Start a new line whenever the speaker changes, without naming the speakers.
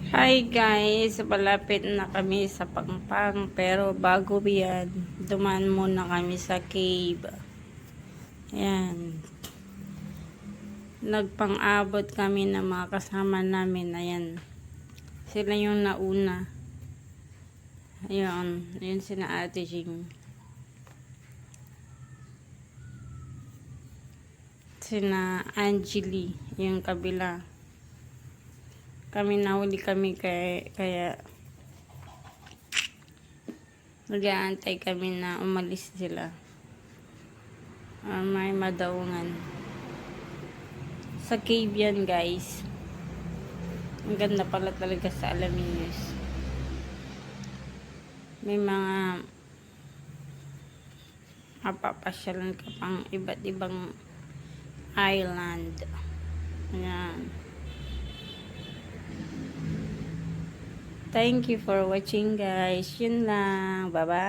Hi guys, palapit na kami sa Pangpang pero bago yan, dumaan muna kami sa cave. Ayan. Nagpang-abot kami ng mga kasama namin. Ayan. Sila yung nauna. Ayan. Ayan sina Ate Jing. Sina Angeli, yung kabila. Kami nahuli kami kaya nag-aantay kami na umalis sila. May madaungan. Sa cave yan guys. Ang ganda pala talaga sa Alaminos. May mga mapapasyalan ka pang iba't ibang island. Ayan. Thank you for watching guys. Yun lang. Bye bye.